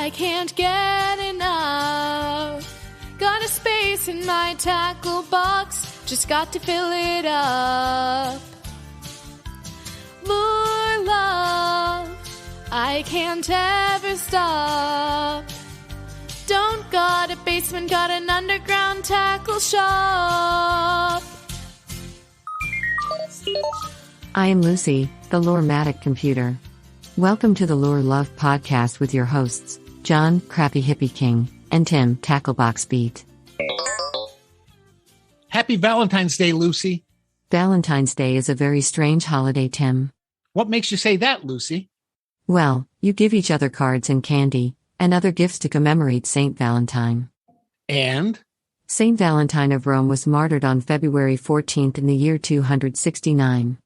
I can't get enough. Got a space in my tackle box, just got to fill it up. Lure love, I can't ever stop. Don't got a basement, got an underground tackle shop. I am Lucy, the Lure-matic Computer. Welcome to the Lure Love Podcast with your hosts, John, Crappy Hippie King, and Tim, Tacklebox Beat. Happy Valentine's Day, Lucy. Valentine's Day is a very strange holiday, Tim. What makes you say that, Lucy? Well, you give each other cards and candy, and other gifts to commemorate Saint Valentine. And? Saint Valentine of Rome was martyred on February 14th in the year 269.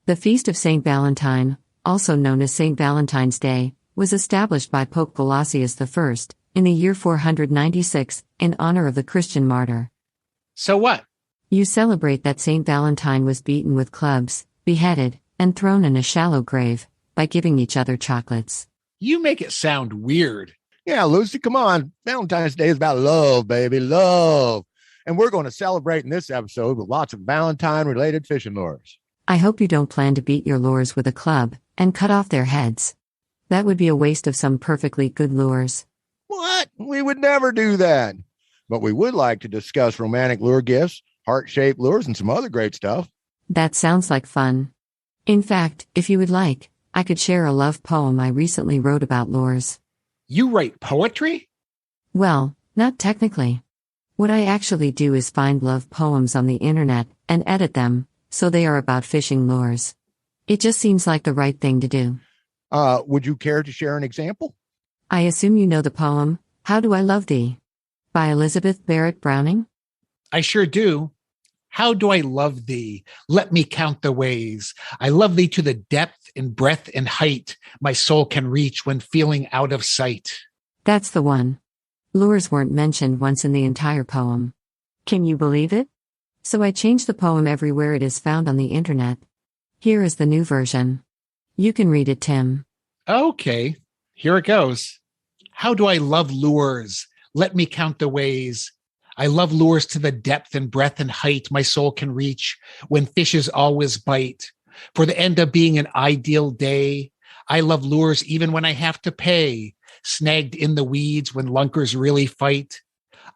The feast of Saint Valentine, also known as Saint Valentine's Day, was established by Pope Gelasius I in the year 496 in honor of the Christian martyr. So what? You celebrate that Saint Valentine was beaten with clubs, beheaded, and thrown in a shallow grave by giving each other chocolates. You make it sound weird. Yeah, Lucy, come on. Valentine's Day is about love, baby, love. And we're going to celebrate in this episode with lots of Valentine-related fishing lures. I hope you don't plan to beat your lures with a club and cut off their heads. That would be a waste of some perfectly good lures. What? We would never do that. But we would like to discuss romantic lure gifts, heart-shaped lures, and some other great stuff. That sounds like fun. In fact, if you would like, I could share a love poem I recently wrote about lures. You write poetry? Well, not technically. What I actually do is find love poems on the internet and edit them, so they are about fishing lures. It just seems like the right thing to do. Would you care to share an example? I assume you know the poem, How Do I Love Thee? By Elizabeth Barrett Browning? I sure do. How do I love thee? Let me count the ways. I love thee to the depth and breadth and height my soul can reach when feeling out of sight. That's the one. Lures weren't mentioned once in the entire poem. Can you believe it? So I changed the poem everywhere it is found on the internet. Here is the new version. You can read it, Tim. Okay, here it goes. How do I love lures? Let me count the ways. I love lures to the depth and breadth and height my soul can reach when fishes always bite. For the end of being an ideal day, I love lures even when I have to pay, snagged in the weeds when lunkers really fight.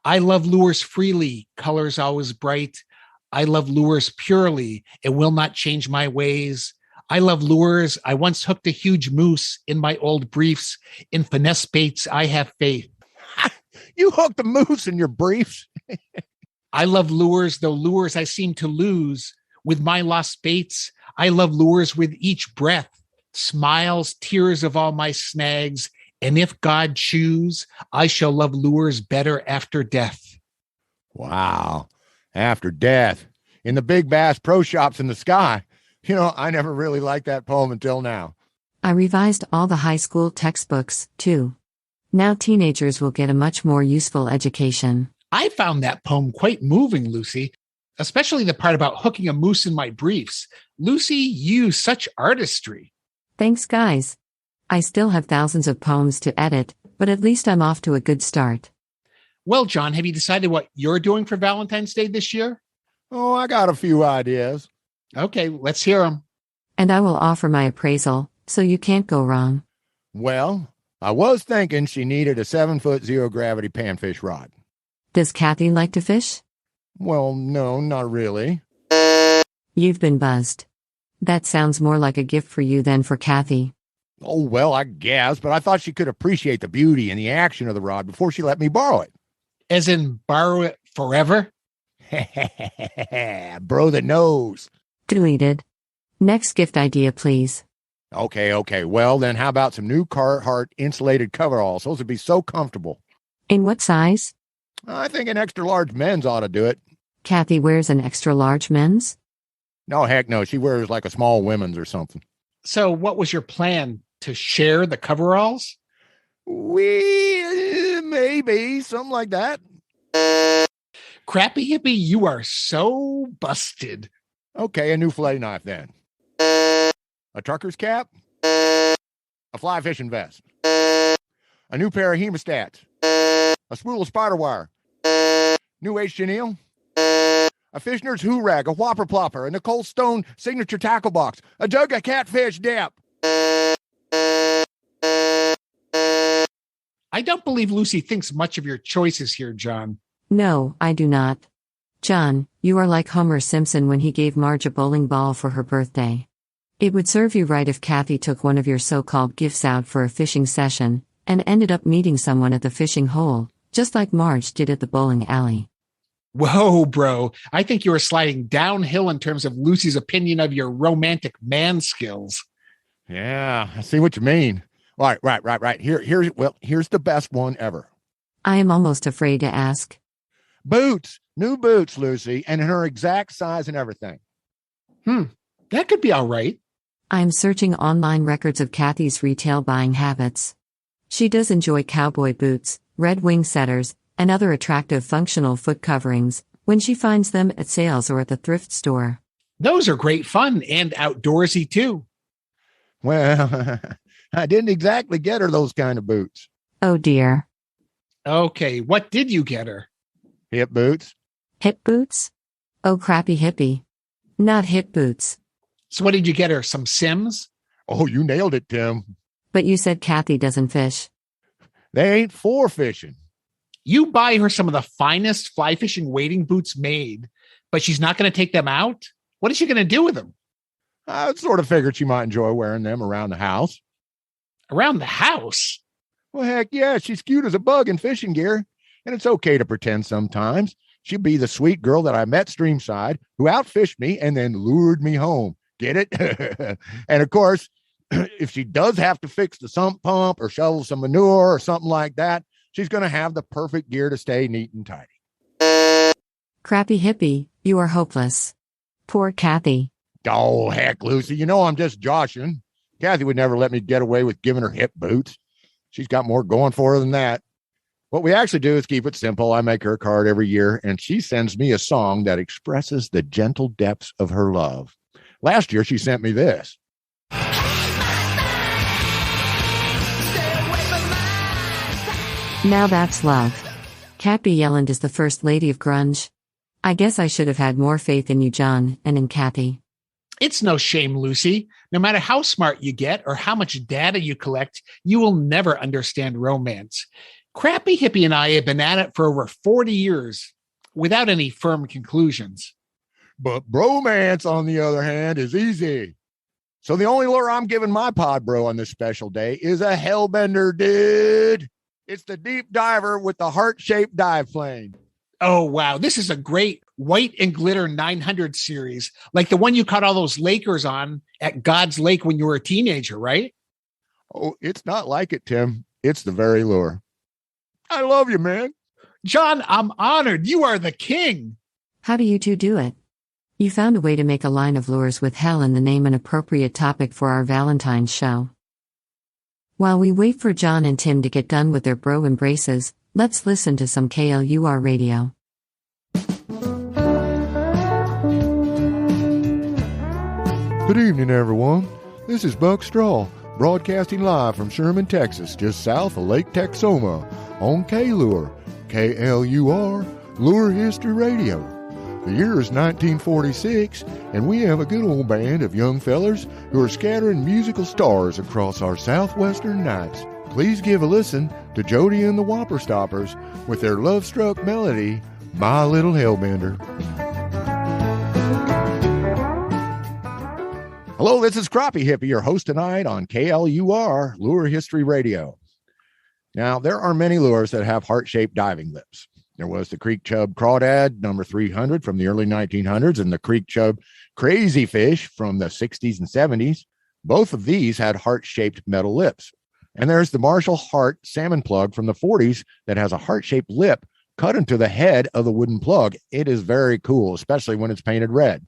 I love lures freely, colors always bright. I love lures purely, it will not change my ways. I love lures. I once hooked a huge moose in my old briefs. In finesse baits, I have faith. You hooked a moose in your briefs. I love lures, though lures I seem to lose. With my lost baits, I love lures with each breath. Smiles, tears of all my snags. And if God choose, I shall love lures better after death. Wow. After death. In the big bass pro shops in the sky. You know, I never really liked that poem until now. I revised all the high school textbooks, too. Now teenagers will get a much more useful education. I found that poem quite moving, Lucy, especially the part about hooking a moose in my briefs. Lucy, you such artistry. Thanks, guys. I still have thousands of poems to edit, but at least I'm off to a good start. Well, John, have you decided what you're doing for Valentine's Day this year? Oh, I got a few ideas. Okay, let's hear them. And I will offer my appraisal, so you can't go wrong. Well, I was thinking she needed a 7-foot zero-gravity panfish rod. Does Kathy like to fish? Well, no, not really. You've been buzzed. That sounds more like a gift for you than for Kathy. Oh, well, I guess, but I thought she could appreciate the beauty and the action of the rod before she let me borrow it. As in borrow it forever? Bro that knows. Deleted. Next gift idea, please. Okay. Well, then how about some new Carhartt insulated coveralls? Those would be so comfortable. In what size? I think an extra large men's ought to do it. Kathy wears an extra large men's? No, heck no. She wears like a small women's or something. So what was your plan? To share the coveralls? Maybe, something like that. Crappy hippie, you are so busted. Okay, a new fillet knife then. A trucker's cap. A fly fishing vest. a new pair of hemostats, a spool of spider wire, new H. Chenille, a Fishner's Who Rag, a Whopper Plopper, a Nicole Stone signature tackle box, a jug of catfish dip. I don't believe Lucy thinks much of your choices here, John. No, I do not. John, you are like Homer Simpson when he gave Marge a bowling ball for her birthday. It would serve you right if Kathy took one of your so-called gifts out for a fishing session and ended up meeting someone at the fishing hole, just like Marge did at the bowling alley. Whoa, bro. I think you are sliding downhill in terms of Lucy's opinion of your romantic man skills. Yeah, I see what you mean. Right. Here's the best one ever. I am almost afraid to ask. Boots, new boots, Lucy, and in her exact size and everything. That could be all right. I'm searching online records of Kathy's retail buying habits. She does enjoy cowboy boots, Red Wing setters, and other attractive functional foot coverings when she finds them at sales or at the thrift store. Those are great fun and outdoorsy too. Well, I didn't exactly get her those kind of boots. Oh dear. Okay, what did you get her? Hip boots. Hip boots? Oh crappy hippie. Not hip boots. So what did you get her? Some Sims? Oh, you nailed it, Tim. But you said Kathy doesn't fish. They ain't for fishing. You buy her some of the finest fly fishing wading boots made, but she's not going to take them out? What is she going to do with them? I sort of figured she might enjoy wearing them around the house. Around the house? Well, heck yeah, she's cute as a bug in fishing gear, and it's okay to pretend sometimes. She'll be the sweet girl that I met streamside who outfished me and then lured me home. Get it? And of course, if she does have to fix the sump pump or shovel some manure or something like that, she's going to have the perfect gear to stay neat and tidy. Crappy hippie, you are hopeless. Poor Kathy. Oh, heck, Lucy, you know I'm just joshing. Kathy would never let me get away with giving her hip boots. She's got more going for her than that. What we actually do is keep it simple. I make her a card every year, and she sends me a song that expresses the gentle depths of her love. Last year, she sent me this. Now that's love. Kathy Yelland is the first lady of grunge. I guess I should have had more faith in you, John, and in Kathy. It's no shame, Lucy. No matter how smart you get or how much data you collect, you will never understand romance. Crappy Hippie and I have been at it for over 40 years without any firm conclusions. But bromance, on the other hand, is easy. So the only lure I'm giving my pod bro on this special day is a Hellbender, dude. It's the deep diver with the heart-shaped dive plane. Oh, wow. This is a great White and Glitter 900 series, like the one you caught all those Lakers on at God's Lake when you were a teenager, right? Oh, it's not like it, Tim. It's the very lure. I love you, man. John, I'm honored. You are the king. How do you two do it? You found a way to make a line of lures with hell in the name, an appropriate topic for our Valentine's show. While we wait for John and Tim to get done with their bro embraces, let's listen to some KLUR radio. Good evening, everyone. This is Buck Straw, broadcasting live from Sherman, Texas, just south of Lake Texoma, on KLUR, KLUR, Lure History Radio. The year is 1946, and we have a good old band of young fellers who are scattering musical stars across our southwestern nights. Please give a listen to Jody and the Whopper Stoppers with their love-struck melody, My Little Hellbender. Hello, this is Crappie Hippie, your host tonight on KLUR, Lure History Radio. Now, there are many lures that have heart-shaped diving lips. There was the Creek Chub Crawdad, number 300 from the early 1900s, and the Creek Chub Crazy Fish from the 60s and 70s. Both of these had heart-shaped metal lips. And there's the Marshall Hart Salmon Plug from the 40s that has a heart-shaped lip cut into the head of the wooden plug. It is very cool, especially when it's painted red.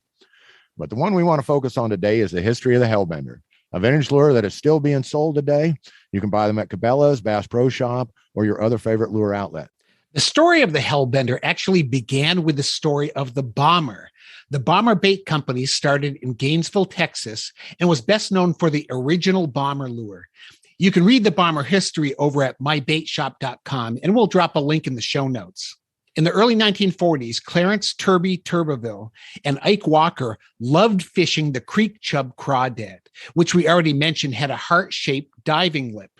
But the one we want to focus on today is the history of the Hellbender, a vintage lure that is still being sold today. You can buy them at Cabela's, Bass Pro Shop, or your other favorite lure outlet. The story of the Hellbender actually began with the story of the Bomber. The Bomber Bait Company started in Gainesville, Texas, and was best known for the original Bomber lure. You can read the bomber history over at mybaitshop.com, and we'll drop a link in the show notes. In the early 1940s, Clarence Turby Turbeville and Ike Walker loved fishing the creek chub crawdad, which we already mentioned had a heart-shaped diving lip.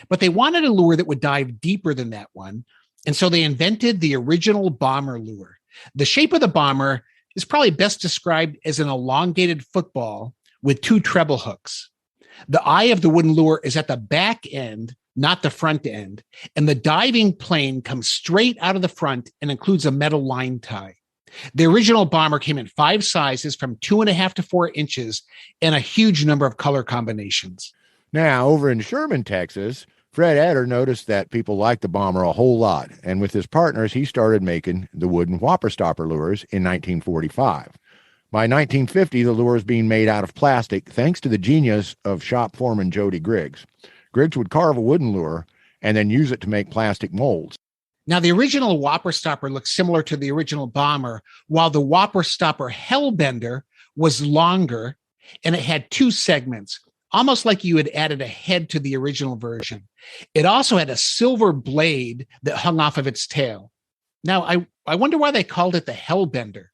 But they wanted a lure that would dive deeper than that one, and so they invented the original bomber lure. The shape of the bomber is probably best described as an elongated football with two treble hooks. The eye of the wooden lure is at the back end, not the front end, and the diving plane comes straight out of the front and includes a metal line tie. The original bomber came in 5 sizes from 2.5 to 4 inches and a huge number of color combinations. Now, over in Sherman, Texas, Fred Eder noticed that people liked the bomber a whole lot, and with his partners, he started making the wooden whopper stopper lures in 1945. By 1950, the lure was being made out of plastic thanks to the genius of shop foreman Jody Griggs. Griggs would carve a wooden lure and then use it to make plastic molds. Now, the original whopper stopper looks similar to the original bomber, while the whopper stopper Hellbender was longer and it had 2 segments, almost like you had added a head to the original version. It also had a silver blade that hung off of its tail. Now, I wonder why they called it the Hellbender.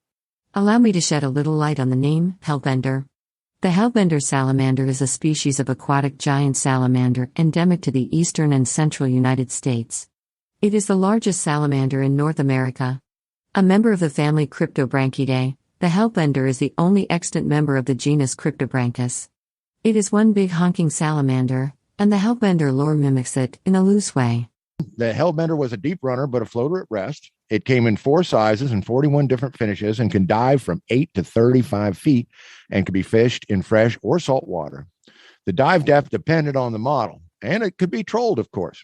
Allow me to shed a little light on the name, Hellbender. The Hellbender salamander is a species of aquatic giant salamander endemic to the eastern and central United States. It is the largest salamander in North America. A member of the family Cryptobranchidae, the Hellbender is the only extant member of the genus Cryptobranchus. It is one big honking salamander, and the Hellbender lure mimics it in a loose way. The Hellbender was a deep runner, but a floater at rest. It came in 4 sizes and 41 different finishes and can dive from 8 to 35 feet and can be fished in fresh or salt water. The dive depth depended on the model, and it could be trolled, of course.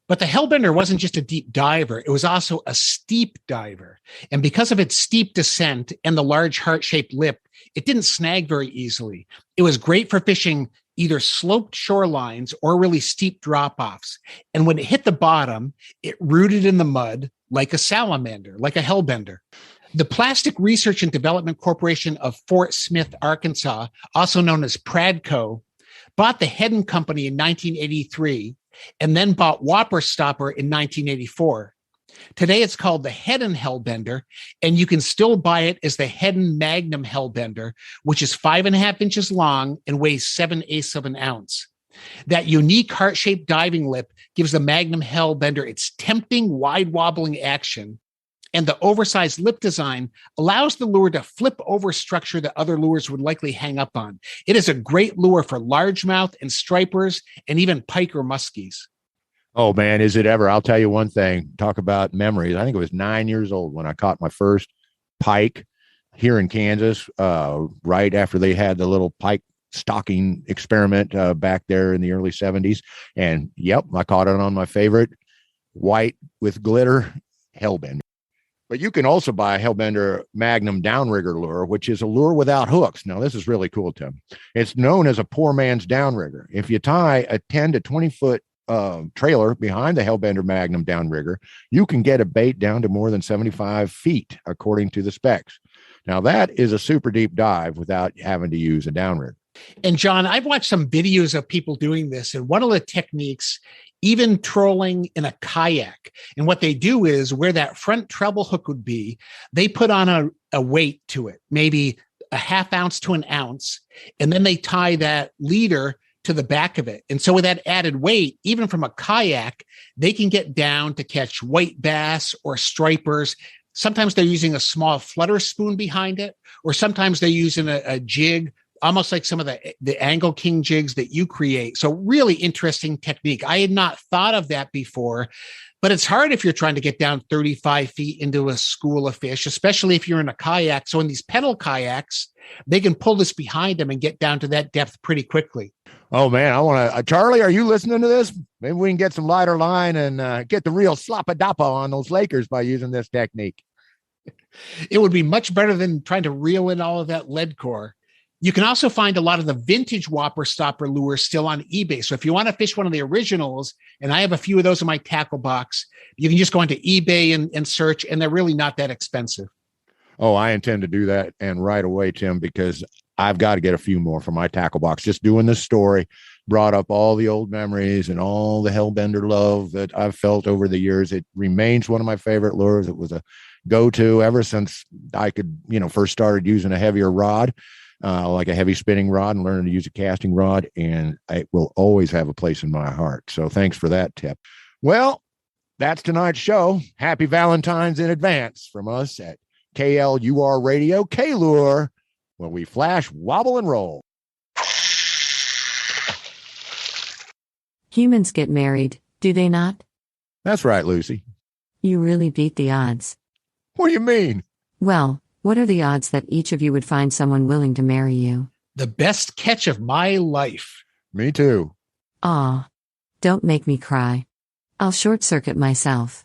But the Hellbender wasn't just a deep diver, it was also a steep diver. And because of its steep descent and the large heart-shaped lip, it didn't snag very easily. It was great for fishing either sloped shorelines or really steep drop-offs. And when it hit the bottom, it rooted in the mud like a salamander, like a Hellbender. The Plastic Research and Development Corporation of Fort Smith, Arkansas, also known as Pradco, bought the Heddon Company in 1983 and then bought Whopper Stopper in 1984. Today it's called the Heddon Hellbender, and you can still buy it as the Heddon Magnum Hellbender, which is 5.5 inches long and weighs 7/8 of an ounce. That unique heart-shaped diving lip gives the Magnum Hellbender its tempting, wide-wobbling action, and the oversized lip design allows the lure to flip over structure that other lures would likely hang up on. It is a great lure for largemouth and stripers and even pike or muskies. Oh, man, is it ever? I'll tell you one thing. Talk about memories. I think it was 9 years old when I caught my first pike here in Kansas, right after they had the little pike stocking experiment back there in the early 70s. And, yep, I caught it on my favorite white with glitter Hellbender. But you can also buy a Hellbender Magnum downrigger lure, which is a lure without hooks. Now, this is really cool, Tim. It's known as a poor man's downrigger. If you tie a 10 to 20-foot trailer behind the Hellbender Magnum downrigger, you can get a bait down to more than 75 feet, according to the specs. Now, that is a super deep dive without having to use a downrigger. And John, I've watched some videos of people doing this, and one of the techniques, even trolling in a kayak. And what they do is where that front treble hook would be, they put on a weight to it, maybe a 1/2 ounce to 1 ounce, and then they tie that leader to the back of it. And so with that added weight, even from a kayak, they can get down to catch white bass or stripers. Sometimes they're using a small flutter spoon behind it, or sometimes they're using a jig, almost like some of the Angle King jigs that you create. So really interesting technique. I had not thought of that before, but it's hard if you're trying to get down 35 feet into a school of fish, especially if you're in a kayak. So in these pedal kayaks, they can pull this behind them and get down to that depth pretty quickly. Oh, man, I want to, Charlie, are you listening to this? Maybe we can get some lighter line and get the real slappadapa on those Lakers by using this technique. It would be much better than trying to reel in all of that lead core. You can also find a lot of the vintage Whopper Stopper lures still on eBay. So if you want to fish one of the originals, and I have a few of those in my tackle box, you can just go onto eBay and search, and they're really not that expensive. Oh, I intend to do that, and right away, Tim, because I've got to get a few more for my tackle box. Just doing this story, brought up all the old memories and all the Hellbender love that I've felt over the years. It remains one of my favorite lures. It was a go-to ever since I could, first started using a heavier rod, like a heavy spinning rod, and learning to use a casting rod. And it will always have a place in my heart. So thanks for that tip. Well, that's tonight's show. Happy Valentine's in advance from us at KLUR Radio, K-Lure, where we flash, wobble, and roll. Humans get married, do they not? That's right, Lucy. You really beat the odds. What do you mean? Well, what are the odds that each of you would find someone willing to marry you? The best catch of my life. Me too. Aw, don't make me cry. I'll short-circuit myself.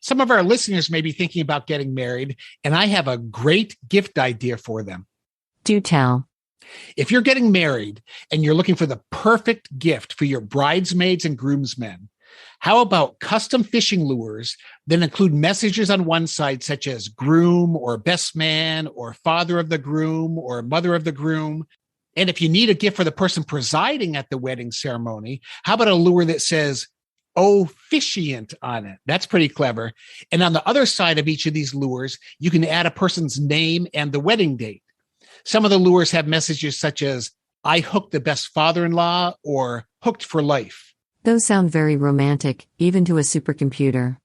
Some of our listeners may be thinking about getting married, and I have a great gift idea for them. Do tell. If you're getting married and you're looking for the perfect gift for your bridesmaids and groomsmen, how about custom fishing lures that include messages on one side such as groom or best man or father of the groom or mother of the groom? And if you need a gift for the person presiding at the wedding ceremony, how about a lure that says officiant on it? That's pretty clever. And on the other side of each of these lures, you can add a person's name and the wedding date. Some of the lures have messages such as, I hooked the best father-in-law, or hooked for life. Those sound very romantic, even to a supercomputer.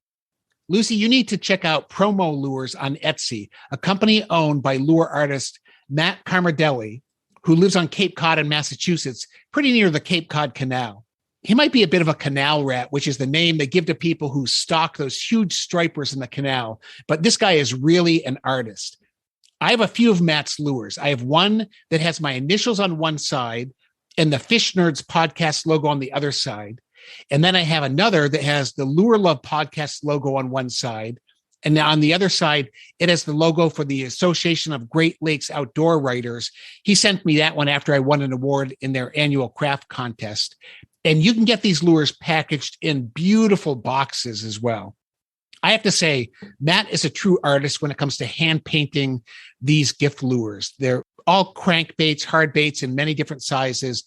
Lucy, you need to check out Promo Lures on Etsy, a company owned by lure artist Matt Carmardelli, who lives on Cape Cod in Massachusetts, pretty near the Cape Cod Canal. He might be a bit of a canal rat, which is the name they give to people who stock those huge stripers in the canal. But this guy is really an artist. I have a few of Matt's lures. I have one that has my initials on one side and the Fish Nerds podcast logo on the other side. And then I have another that has the Lure Love podcast logo on one side. And now on the other side, it has the logo for the Association of Great Lakes Outdoor Writers. He sent me that one after I won an award in their annual craft contest. And you can get these lures packaged in beautiful boxes as well. I have to say, Matt is a true artist when it comes to hand painting these gift lures. They're all crankbaits, hard baits in many different sizes.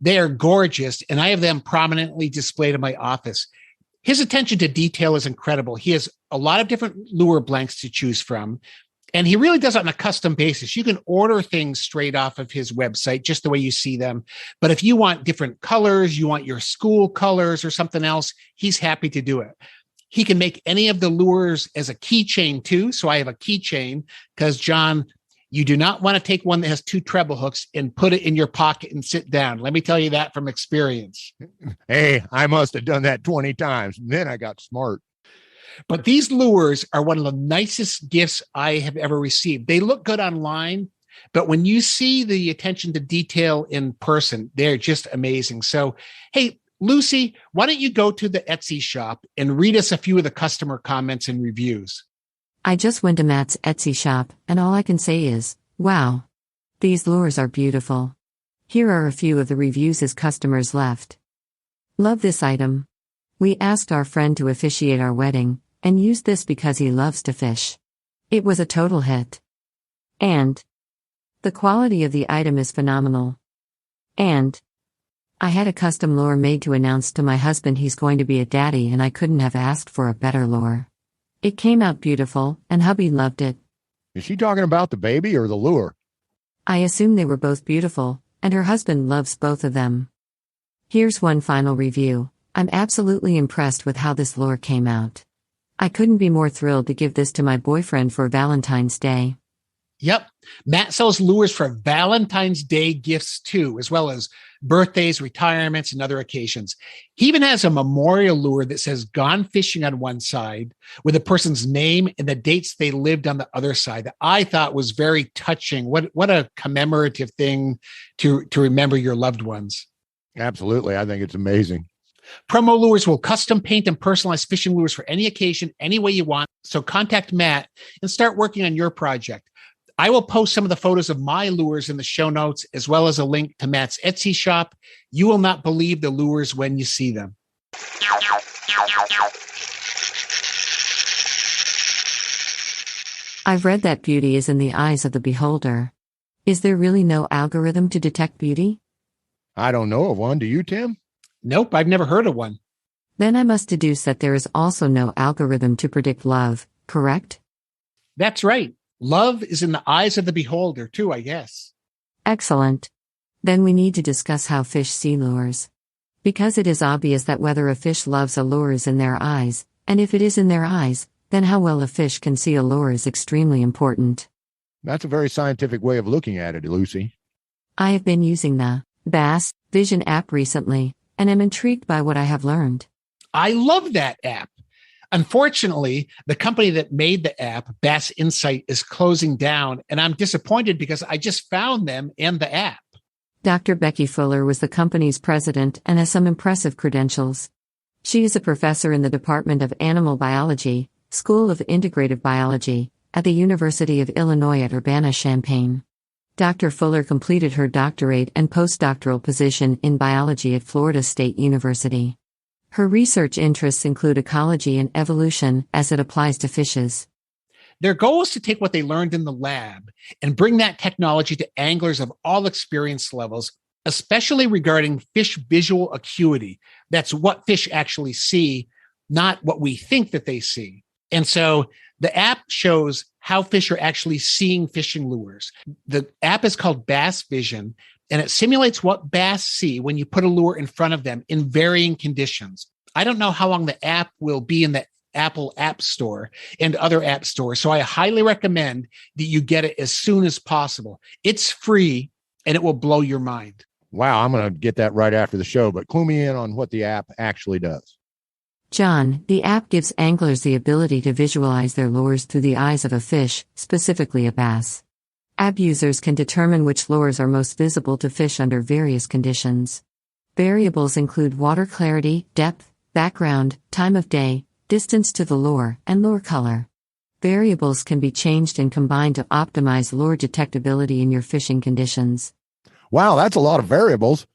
They are gorgeous, and I have them prominently displayed in my office. His attention to detail is incredible. He has a lot of different lure blanks to choose from, and he really does it on a custom basis. You can order things straight off of his website, just the way you see them. But if you want different colors, you want your school colors or something else, he's happy to do it. He can make any of the lures as a keychain too. So I have a keychain because, John, you do not want to take one that has two treble hooks and put it in your pocket and sit down. Let me tell you that from experience. Hey, I must have done that 20 times. Then I got smart. But these lures are one of the nicest gifts I have ever received. They look good online, but when you see the attention to detail in person, they're just amazing. So, hey, Lucy, why don't you go to the Etsy shop and read us a few of the customer comments and reviews? I just went to Matt's Etsy shop, and all I can say is, wow. These lures are beautiful. Here are a few of the reviews his customers left. Love this item. We asked our friend to officiate our wedding, and used this because he loves to fish. It was a total hit. And the quality of the item is phenomenal. And I had a custom lure made to announce to my husband he's going to be a daddy, and I couldn't have asked for a better lure. It came out beautiful, and hubby loved it. Is she talking about the baby or the lure? I assume they were both beautiful, and her husband loves both of them. Here's one final review. I'm absolutely impressed with how this lure came out. I couldn't be more thrilled to give this to my boyfriend for Valentine's Day. Yep. Matt sells lures for Valentine's Day gifts too, as well as birthdays, retirements, and other occasions. He even has a memorial lure that says gone fishing on one side with a person's name and the dates they lived on the other side that I thought was very touching. What a commemorative thing to remember your loved ones. Absolutely. I think it's amazing. Promo Lures will custom paint and personalize fishing lures for any occasion, any way you want. So contact Matt and start working on your project. I will post some of the photos of my lures in the show notes, as well as a link to Matt's Etsy shop. You will not believe the lures when you see them. I've read that beauty is in the eyes of the beholder. Is there really no algorithm to detect beauty? I don't know of one. Do you, Tim? Nope, I've never heard of one. Then I must deduce that there is also no algorithm to predict love, correct? That's right. Love is in the eyes of the beholder, too, I guess. Excellent. Then we need to discuss how fish see lures. Because it is obvious that whether a fish loves a lure is in their eyes, and if it is in their eyes, then how well a fish can see a lure is extremely important. That's a very scientific way of looking at it, Lucy. I have been using the BassVision app recently, and am intrigued by what I have learned. I love that app. Unfortunately, the company that made the app, Bass Insight, is closing down, and I'm disappointed because I just found them and the app. Dr. Becky Fuller was the company's president and has some impressive credentials. She is a professor in the Department of Animal Biology, School of Integrative Biology, at the University of Illinois at Urbana-Champaign. Dr. Fuller completed her doctorate and postdoctoral position in biology at Florida State University. Her research interests include ecology and evolution as it applies to fishes. Their goal is to take what they learned in the lab and bring that technology to anglers of all experience levels, especially regarding fish visual acuity. That's what fish actually see, not what we think that they see. And so the app shows how fish are actually seeing fishing lures. The app is called BassVision, and it simulates what bass see when you put a lure in front of them in varying conditions. I don't know how long the app will be in the Apple App Store and other app stores, so I highly recommend that you get it as soon as possible. It's free, and it will blow your mind. Wow, I'm going to get that right after the show, but clue me in on what the app actually does. John, the app gives anglers the ability to visualize their lures through the eyes of a fish, specifically a bass. App users can determine which lures are most visible to fish under various conditions. Variables include water clarity, depth, background, time of day, distance to the lure, and lure color. Variables can be changed and combined to optimize lure detectability in your fishing conditions. Wow, that's a lot of variables.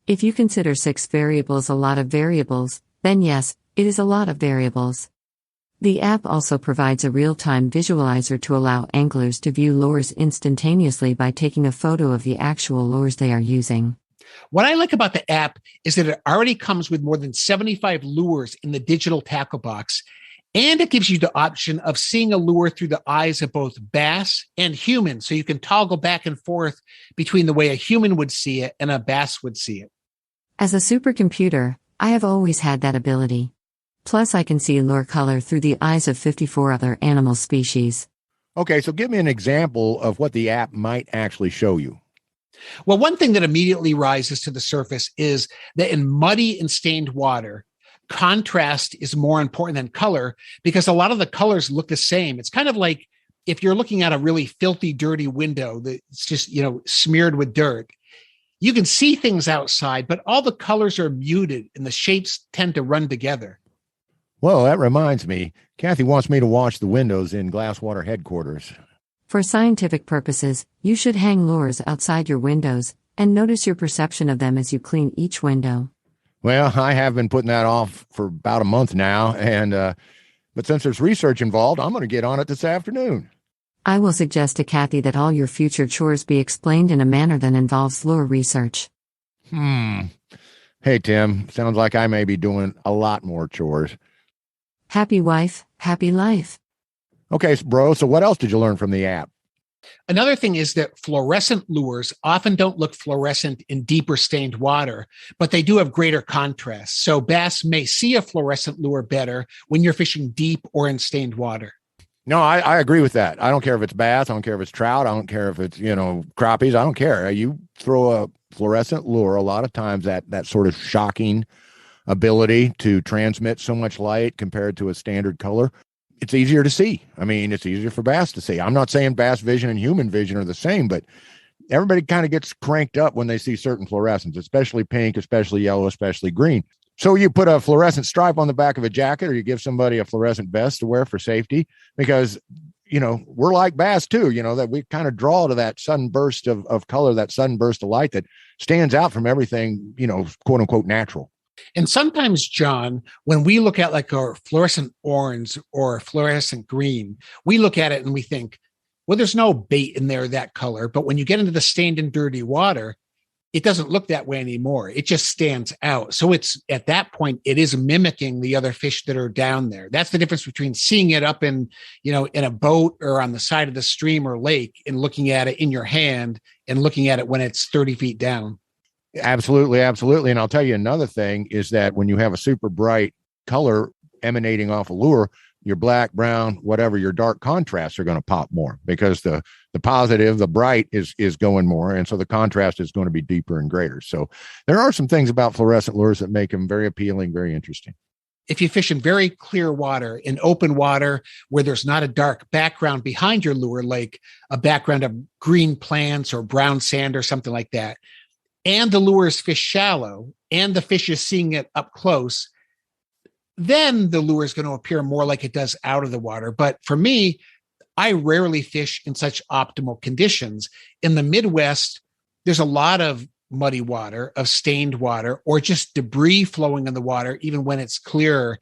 If you consider 6 variables a lot of variables, then yes, it is a lot of variables. The app also provides a real-time visualizer to allow anglers to view lures instantaneously by taking a photo of the actual lures they are using. What I like about the app is that it already comes with more than 75 lures in the digital tackle box, and it gives you the option of seeing a lure through the eyes of both bass and human, so you can toggle back and forth between the way a human would see it and a bass would see it. As a supercomputer, I have always had that ability. Plus, I can see lure color through the eyes of 54 other animal species. Okay, so give me an example of what the app might actually show you. Well, one thing that immediately rises to the surface is that in muddy and stained water, contrast is more important than color because a lot of the colors look the same. It's kind of like if you're looking at a really filthy, dirty window that's just, smeared with dirt. You can see things outside, but all the colors are muted and the shapes tend to run together. Well, that reminds me. Kathy wants me to wash the windows in Glasswater headquarters. For scientific purposes, you should hang lures outside your windows and notice your perception of them as you clean each window. Well, I have been putting that off for about a month now, but since there's research involved, I'm going to get on it this afternoon. I will suggest to Kathy that all your future chores be explained in a manner that involves lure research. Hey, Tim, sounds like I may be doing a lot more chores. Happy wife, happy life. Okay, bro, so what else did you learn from the app? Another thing is that fluorescent lures often don't look fluorescent in deeper stained water, but they do have greater contrast. So bass may see a fluorescent lure better when you're fishing deep or in stained water. No, I agree with that. I don't care if it's bass. I don't care if it's trout. I don't care if it's, crappies. I don't care. You throw a fluorescent lure, a lot of times that sort of shocking ability to transmit so much light compared to a standard color, it's easier to see. I mean, it's easier for bass to see. I'm not saying bass vision and human vision are the same, but everybody kind of gets cranked up when they see certain fluorescents, especially pink, especially yellow, especially green. So you put a fluorescent stripe on the back of a jacket, or you give somebody a fluorescent vest to wear for safety, because, we're like bass too, that we kind of draw to that sudden burst of color, that sudden burst of light that stands out from everything, quote unquote, natural. And sometimes, John, when we look at like a fluorescent orange or a fluorescent green, we look at it and we think, well, there's no bait in there that color. But when you get into the stained and dirty water, it doesn't look that way anymore. It just stands out. So it's at that point, it is mimicking the other fish that are down there. That's the difference between seeing it up in a boat or on the side of the stream or lake and looking at it in your hand and looking at it when it's 30 feet down. Absolutely. Absolutely. And I'll tell you another thing is that when you have a super bright color emanating off a lure, your black, brown, whatever, your dark contrasts are going to pop more because the positive, the bright is going more. And so the contrast is going to be deeper and greater. So there are some things about fluorescent lures that make them very appealing, very interesting. If you fish in very clear water, in open water, where there's not a dark background behind your lure, like a background of green plants or brown sand or something like that, and the lure is fish shallow and the fish is seeing it up close, then the lure is going to appear more like it does out of the water. But for me, I rarely fish in such optimal conditions. In the Midwest, there's a lot of muddy water, of stained water, or just debris flowing in the water, even when it's clearer.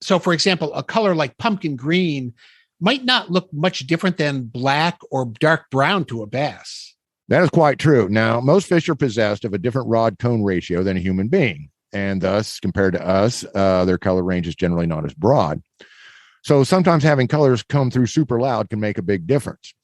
So, for example, a color like pumpkin green might not look much different than black or dark brown to a bass. That is quite true. Now, most fish are possessed of a different rod-cone ratio than a human being. And thus, compared to us, their color range is generally not as broad. So sometimes having colors come through super loud can make a big difference.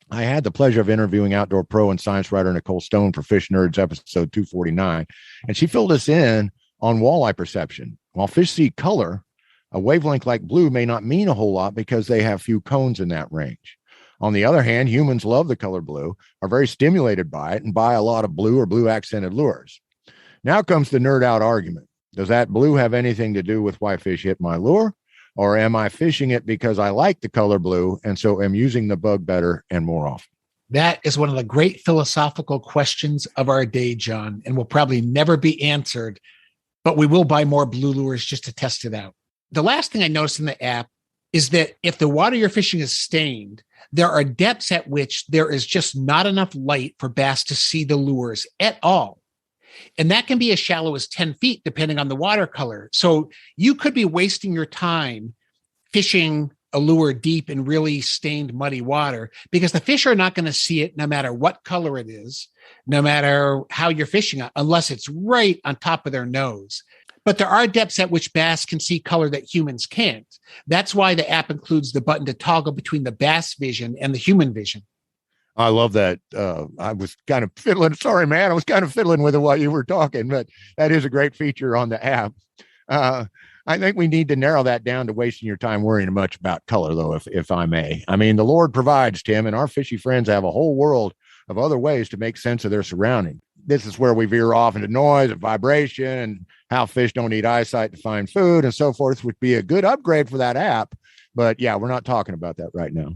I had the pleasure of interviewing outdoor pro and science writer Nicole Stone for Fish Nerds episode 249, and she filled us in on walleye perception. While fish see color, a wavelength like blue may not mean a whole lot because they have few cones in that range. On the other hand, humans love the color blue, are very stimulated by it, and buy a lot of blue or blue accented lures. Now comes the nerd out argument. Does that blue have anything to do with why fish hit my lure? Or am I fishing it because I like the color blue and so am using the bug better and more often? That is one of the great philosophical questions of our day, John, and will probably never be answered, but we will buy more blue lures just to test it out. The last thing I noticed in the app is that if the water you're fishing is stained, there are depths at which there is just not enough light for bass to see the lures at all. And that can be as shallow as 10 feet, depending on the watercolor. So you could be wasting your time fishing a lure deep in really stained, muddy water because the fish are not going to see it no matter what color it is, no matter how you're fishing it, unless it's right on top of their nose. But there are depths at which bass can see color that humans can't. That's why the app includes the button to toggle between the BassVision and the human vision. I love that. I was kind of fiddling. Sorry, man. I was kind of fiddling with it while you were talking, but that is a great feature on the app. I think we need to narrow that down to wasting your time worrying much about color, though, if I may. I mean, the Lord provides, Tim, and our fishy friends have a whole world of other ways to make sense of their surroundings. This is where we veer off into noise and vibration and how fish don't need eyesight to find food and so forth, would be a good upgrade for that app. But yeah, we're not talking about that right now.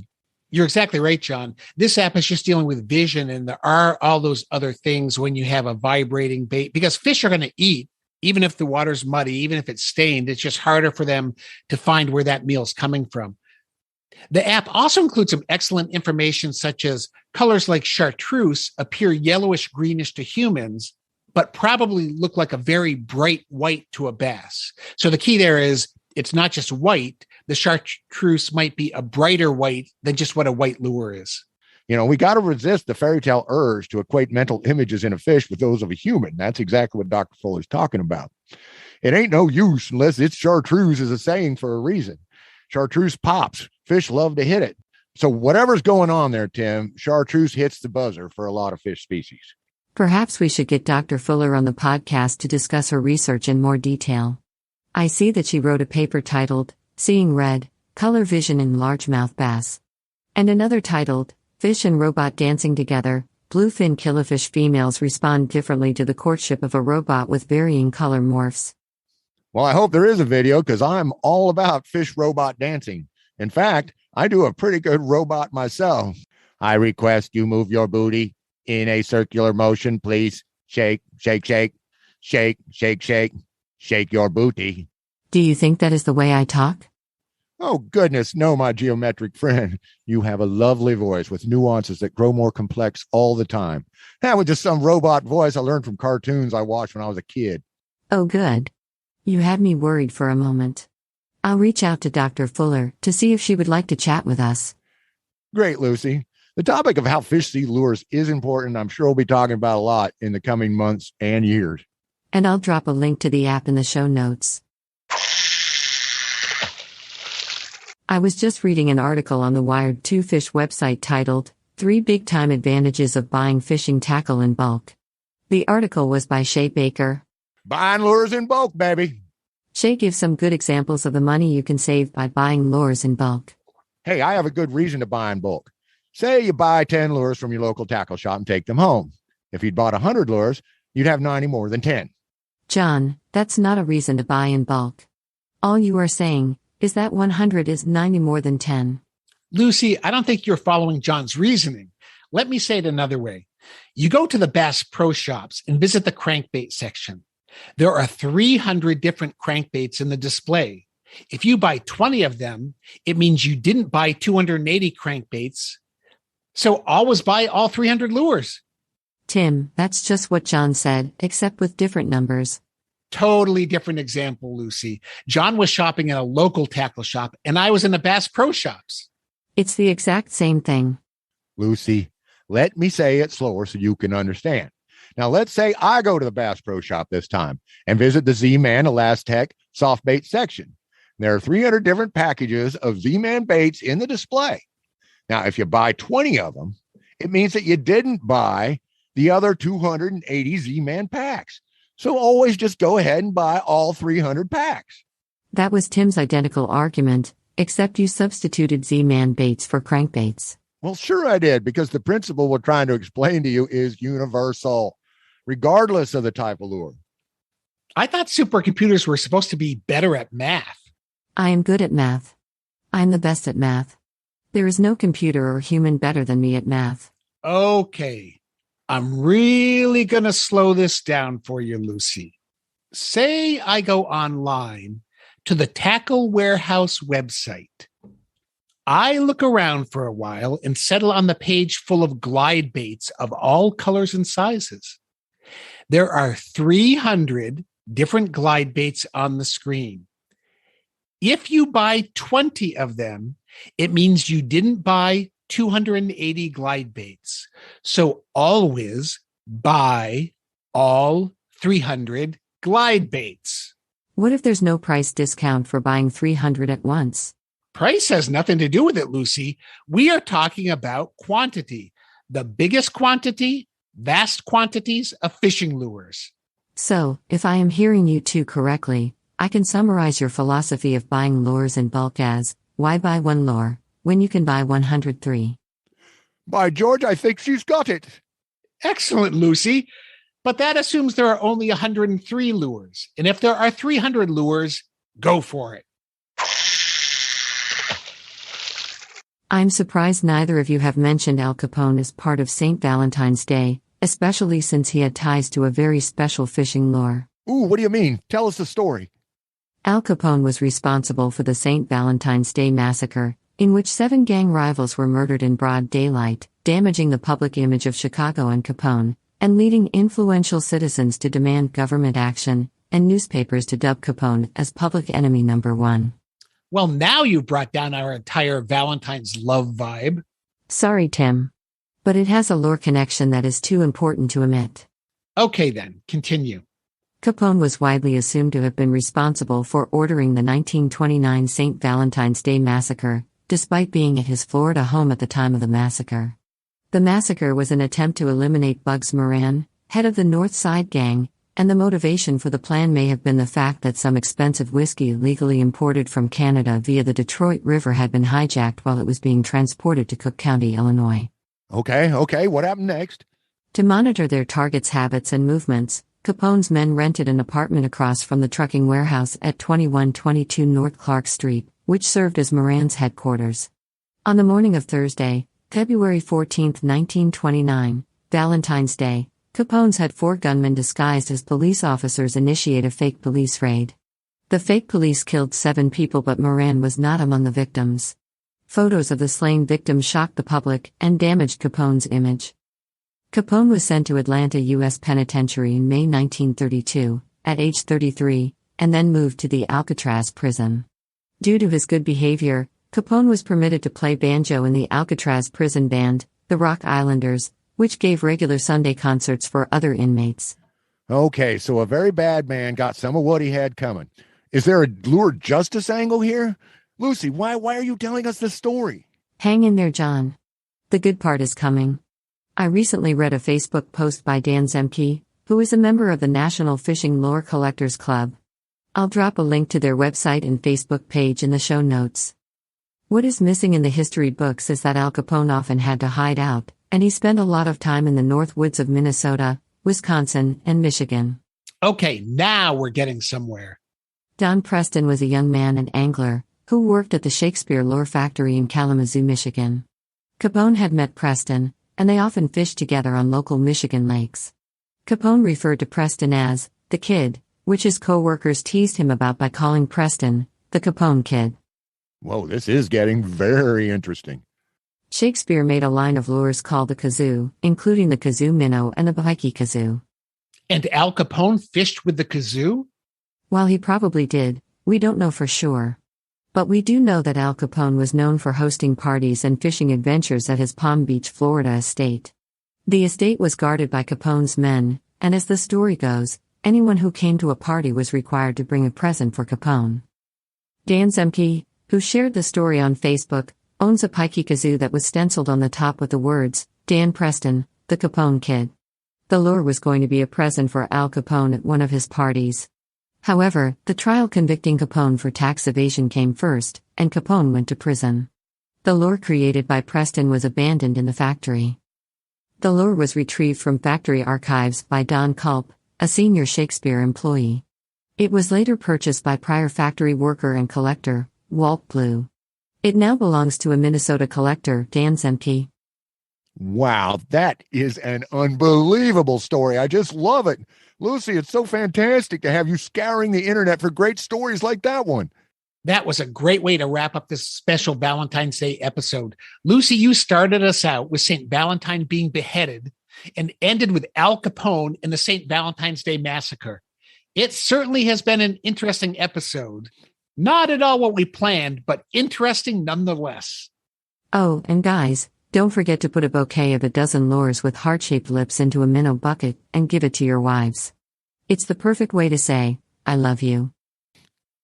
You're exactly right, John. This app is just dealing with vision, and there are all those other things when you have a vibrating bait, because fish are going to eat, even if the water's muddy, even if it's stained. It's just harder for them to find where that meal's coming from. The app also includes some excellent information, such as colors like chartreuse appear yellowish greenish to humans, but probably look like a very bright white to a bass. So the key there is it's not just white. The chartreuse might be a brighter white than just what a white lure is. You know, we got to resist the fairy tale urge to equate mental images in a fish with those of a human. That's exactly what Dr. Fuller's talking about. It ain't no use unless it's chartreuse is a saying for a reason. Chartreuse pops. Fish love to hit it. So whatever's going on there, Tim, chartreuse hits the buzzer for a lot of fish species. Perhaps we should get Dr. Fuller on the podcast to discuss her research in more detail. I see that she wrote a paper titled, Seeing Red, Color Vision in Largemouth Bass. And another titled, Fish and Robot Dancing Together, Bluefin Killifish Females Respond Differently to the Courtship of a Robot with Varying Color Morphs. Well, I hope there is a video because I'm all about fish robot dancing. In fact, I do a pretty good robot myself. I request you move your booty in a circular motion, please. Shake, shake, shake, shake, shake, shake, shake your booty. Do you think that is the way I talk? Oh, goodness, no, my geometric friend. You have a lovely voice with nuances that grow more complex all the time. That was just some robot voice I learned from cartoons I watched when I was a kid. Oh, good. You had me worried for a moment. I'll reach out to Dr. Fuller to see if she would like to chat with us. Great, Lucy. The topic of how fish see lures is important. I'm sure we'll be talking about a lot in the coming months and years. And I'll drop a link to the app in the show notes. I was just reading an article on the Wired 2 Fish website titled, 3 Big Time Advantages of Buying Fishing Tackle in Bulk. The article was by Shaye Baker. Buying lures in bulk, baby. Shaye gives some good examples of the money you can save by buying lures in bulk. Hey, I have a good reason to buy in bulk. Say you buy 10 lures from your local tackle shop and take them home. If you'd bought 100 lures, you'd have 90 more than 10. John, that's not a reason to buy in bulk. All you are saying is that 100 is 90 more than 10. Lucy, I don't think you're following John's reasoning. Let me say it another way. You go to the Bass Pro Shops and visit the crankbait section. There are 300 different crankbaits in the display. If you buy 20 of them, it means you didn't buy 280 crankbaits. So always buy all 300 lures. Tim, that's just what John said, except with different numbers. Totally different example, Lucy. John was shopping in a local tackle shop, and I was in the Bass Pro Shops. It's the exact same thing. Lucy, let me say it slower so you can understand. Now, let's say I go to the Bass Pro Shop this time and visit the Z-Man Elastec soft bait section. There are 300 different packages of Z-Man baits in the display. Now, if you buy 20 of them, it means that you didn't buy the other 280 Z-Man packs. So always just go ahead and buy all 300 packs. That was Tim's identical argument, except you substituted Z-Man baits for crankbaits. Well, sure I did, because the principle we're trying to explain to you is universal, regardless of the type of lure. I thought supercomputers were supposed to be better at math. I am good at math. I'm the best at math. There is no computer or human better than me at math. Okay. I'm really going to slow this down for you, Lucy. Say I go online to the Tackle Warehouse website. I look around for a while and settle on the page full of glide baits of all colors and sizes. There are 300 different glide baits on the screen. If you buy 20 of them, it means you didn't buy 280 glide baits. So always buy all 300 glide baits. What if there's no price discount for buying 300 at once? Price has nothing to do with it, Lucy. We are talking about quantity. The biggest quantity, vast quantities of fishing lures. So, if I am hearing you two correctly, I can summarize your philosophy of buying lures in bulk as, why buy one lure when you can buy 103? By George, I think she's got it. Excellent, Lucy. But that assumes there are only 103 lures. And if there are 300 lures, go for it. I'm surprised neither of you have mentioned Al Capone as part of St. Valentine's Day, especially since he had ties to a very special fishing lure. Ooh, what do you mean? Tell us the story. Al Capone was responsible for the St. Valentine's Day massacre, in which 7 gang rivals were murdered in broad daylight, damaging the public image of Chicago and Capone, and leading influential citizens to demand government action, and newspapers to dub Capone as public enemy number 1. Well, now you've brought down our entire Valentine's love vibe. Sorry, Tim. But it has a lore connection that is too important to omit. Okay then, continue. Capone was widely assumed to have been responsible for ordering the 1929 St. Valentine's Day massacre, despite being at his Florida home at the time of the massacre. The massacre was an attempt to eliminate Bugs Moran, head of the North Side Gang, and the motivation for the plan may have been the fact that some expensive whiskey illegally imported from Canada via the Detroit River had been hijacked while it was being transported to Cook County, Illinois. Okay, what happened next? To monitor their targets' habits and movements, Capone's men rented an apartment across from the trucking warehouse at 2122 North Clark Street, which served as Moran's headquarters. On the morning of Thursday, February 14, 1929, Valentine's Day, Capone's had 4 gunmen disguised as police officers initiate a fake police raid. The fake police killed 7 people, but Moran was not among the victims. Photos of the slain victims shocked the public and damaged Capone's image. Capone was sent to Atlanta U.S. Penitentiary in May 1932, at age 33, and then moved to the Alcatraz prison. Due to his good behavior, Capone was permitted to play banjo in the Alcatraz prison band, the Rock Islanders, which gave regular Sunday concerts for other inmates. Okay, so a very bad man got some of what he had coming. Is there a lure justice angle here? Lucy, why are you telling us this story? Hang in there, John. The good part is coming. I recently read a Facebook post by Dan Zemke, who is a member of the National Fishing Lure Collectors Club. I'll drop a link to their website and Facebook page in the show notes. What is missing in the history books is that Al Capone often had to hide out, and he spent a lot of time in the north woods of Minnesota, Wisconsin, and Michigan. Okay, now we're getting somewhere. Don Preston was a young man and angler who worked at the Shakespeare Lure Factory in Kalamazoo, Michigan. Capone had met Preston, and they often fished together on local Michigan lakes. Capone referred to Preston as the Kid, which his co-workers teased him about by calling Preston the Capone Kid. Whoa, this is getting very interesting. Shakespeare made a line of lures called the kazoo, including the kazoo minnow and the pikey kazoo. And Al Capone fished with the kazoo? While he probably did, we don't know for sure. But we do know that Al Capone was known for hosting parties and fishing adventures at his Palm Beach, Florida estate. The estate was guarded by Capone's men, and as the story goes, anyone who came to a party was required to bring a present for Capone. Dan Zemke, who shared the story on Facebook, owns a pikey kazoo that was stenciled on the top with the words, Dan Preston, the Capone Kid. The lure was going to be a present for Al Capone at one of his parties. However, the trial convicting Capone for tax evasion came first, and Capone went to prison. The lure created by Preston was abandoned in the factory. The lure was retrieved from factory archives by Don Culp, a senior Shakespeare employee. It was later purchased by prior factory worker and collector, Walt Blue. It now belongs to a Minnesota collector, Dan Zemke. Wow, that is an unbelievable story. I just love it. Lucy, it's so fantastic to have you scouring the internet for great stories like that one. That was a great way to wrap up this special Valentine's Day episode. Lucy, you started us out with St. Valentine being beheaded and ended with Al Capone and the St. Valentine's Day Massacre. It certainly has been an interesting episode. Not at all what we planned, but interesting nonetheless. Oh, and guys, don't forget to put a bouquet of a dozen lures with heart-shaped lips into a minnow bucket and give it to your wives. It's the perfect way to say, I love you.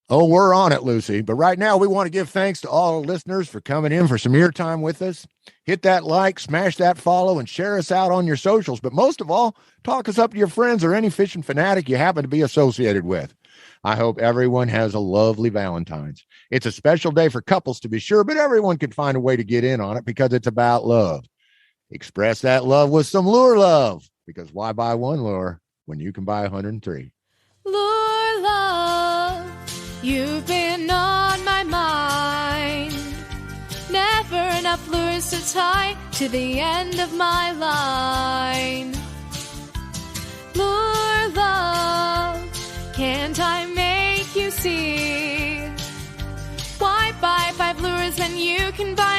Oh, we're on it, Lucy. But right now, we want to give thanks to all our listeners for coming in for some ear time with us. Hit that like, smash that follow, and share us out on your socials. But most of all, talk us up to your friends or any fishing fanatic you happen to be associated with. I hope everyone has a lovely Valentine's. It's a special day for couples to be sure, but everyone can find a way to get in on it because it's about love. Express that love with some lure love, because why buy one lure when you can buy 103? Lure love, you've been on my mind. Never enough lures to tie to the end of my line. Lure love, can't I make you see? Why buy 5 lures when you can buy